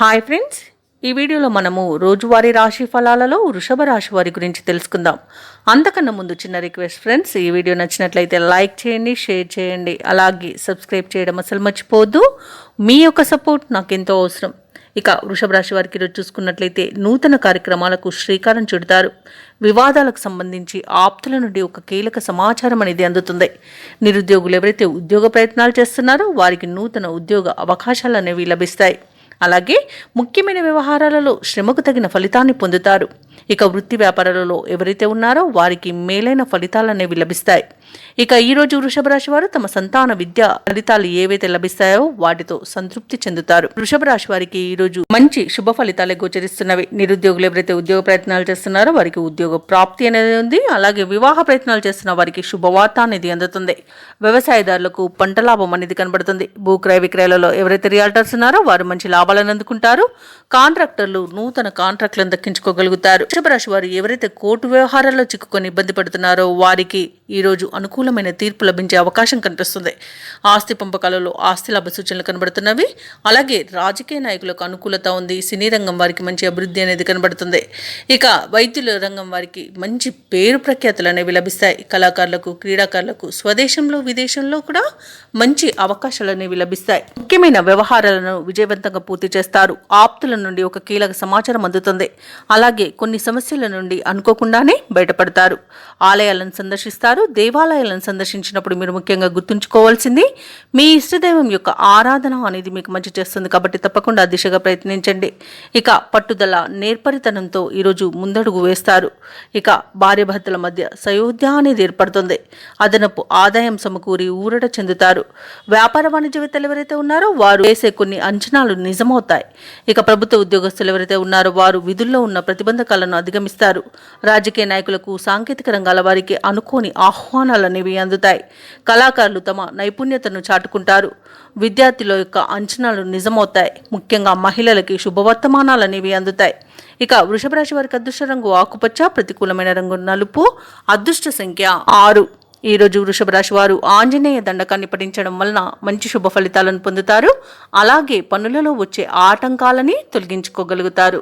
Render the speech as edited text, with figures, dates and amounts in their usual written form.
Hi friends, ఈ వీడియోలో మనము రోజువారీ రాశి ఫలాలలో వృషభ రాశి వారి గురించి తెలుసుకుందాం. అంతకన్నా ముందు చిన్న రిక్వెస్ట్ ఫ్రెండ్స్, ఈ వీడియో నచ్చినట్లయితే లైక్ చేయండి, షేర్ చేయండి, అలాగే సబ్స్క్రైబ్ చేయడం అసలు మర్చిపోవద్దు. మీ యొక్క సపోర్ట్ నాకు ఎంతో అవసరం. ఇక వృషభ రాశి వారికి ఈరోజు చూసుకున్నట్లయితే నూతన కార్యక్రమాలకు శ్రీకారం చుడతారు. వివాదాలకు సంబంధించి ఆప్తుల నుండి ఒక కీలక సమాచారం అనేది అందుతుంది. నిరుద్యోగులు ఎవరైతే ఉద్యోగ ప్రయత్నాలు చేస్తున్నారో వారికి నూతన ఉద్యోగ అవకాశాలు అనేవి లభిస్తాయి. అలాగే ముఖ్యమైన వ్యవహారాలలో శ్రమకు తగిన ఫలితాన్ని పొందుతారు. ఇక వృత్తి వ్యాపారాలలో ఎవరైతే ఉన్నారో వారికి మేలైన ఫలితాలు అనేవి లభిస్తాయి. ఇక ఈరోజు వృషభ రాశి వారు తమ సంతాన విద్య ఫలితాలు ఏవైతే లభిస్తాయో వాటితో సంతృప్తి చెందుతారు. వృషభ రాశి వారికి ఈరోజు మంచి శుభ ఫలితాలే గోచరిస్తున్నవి. నిరుద్యోగులు ఎవరైతే ఉద్యోగ ప్రయత్నాలు చేస్తున్నారో వారికి ఉద్యోగ ప్రాప్తి అనేది ఉంది. అలాగే వివాహ ప్రయత్నాలు చేస్తున్న వారికి శుభవార్త అనేది అందుతుంది. వ్యవసాయదారులకు పంట లాభం అనేది కనబడుతుంది. భూక్రయ విక్రయాలలో ఎవరైతే రియాల్టర్స్ ఉన్నారో వారు మంచి లాభాలను అందుకుంటారు. కాంట్రాక్టర్లు నూతన కాంట్రాక్టులను దక్కించుకోగలుగుతారు. వృషభ రాశి వారు ఎవరైతే కోర్టు వ్యవహారాల్లో చిక్కుకొని ఇబ్బంది పడుతున్నారో వారికి ఈరోజు అనుకూలమైన తీర్పు లభించే అవకాశం కనిపిస్తుంది. ఆస్తి పంపకాలలో ఆస్తి లాభ సూచనలు కనబడుతున్నవి. అలాగే రాజకీయ నాయకులకు అనుకూలత ఉంది. సినీ రంగం వారికి మంచి అభివృద్ధి అనేది కనబడుతుంది. ఇక వైద్యుల రంగం వారికి మంచి పేరు ప్రఖ్యాతులు అనేవి లభిస్తాయి. కళాకారులకు, క్రీడాకారులకు స్వదేశంలో విదేశంలో కూడా మంచి అవకాశాలు అనేవి లభిస్తాయి. ముఖ్యమైన వ్యవహారాలను విజయవంతంగా పూర్తి చేస్తారు. ఆప్తుల నుండి ఒక కీలక సమాచారం అందుతుంది. అలాగే కొన్ని సమస్యల నుండి అనుకోకుండానే బయటపడతారు. ఆలయాలను సందర్శిస్తారు. దేవాలయాలను సందర్శించినప్పుడు మీరు ముఖ్యంగా గుర్తుంచుకోవాల్సింది మీ ఇష్టదైవం యొక్క ఆరాధన అనేది మీకు మంచి చేస్తుంది. కాబట్టి తప్పకుండా ఆ దిశగా ప్రయత్నించండి. ఇక పట్టుదల, నేర్పరితనంతో ఈరోజు ముందడుగు వేస్తారు. ఇక భార్యాభర్తల మధ్య సయోధ్య అనేది ఏర్పడుతుంది. అదనపు ఆదాయం సమకూరి ఊరట చెందుతారు. వ్యాపార వాణిజ్యవేత్తలు ఎవరైతే ఉన్నారో వారు వేసే కొన్ని అంచనాలు నిజమవుతాయి. ఇక ప్రభుత్వ ఉద్యోగస్తులు ఎవరైతే ఉన్నారో వారు విధుల్లో ఉన్న ప్రతిబంధకాలను అధిగమిస్తారు. రాజకీయ నాయకులకు, సాంకేతిక రంగాల వారికి అనుకోని ఆహ్వానాలు అనేవి అందుతాయి. కళాకారులు తమ నైపుణ్యతను చాటుకుంటారు. విద్యార్థుల యొక్క అంచనాలు నిజమవుతాయి. ముఖ్యంగా మహిళలకి శుభవర్తమానాలు అనేవి అందుతాయి. ఇక వృషభ రాశి వారికి అదృష్ట రంగు ఆకుపచ్చ, ప్రతికూలమైన రంగు నలుపు, అదృష్ట సంఖ్య 6. ఈరోజు వృషభ రాశి వారు ఆంజనేయ దండకాన్ని పఠించడం వలన మంచి శుభ ఫలితాలను పొందుతారు. అలాగే పనులలో వచ్చే ఆటంకాలని తొలగించుకోగలుగుతారు.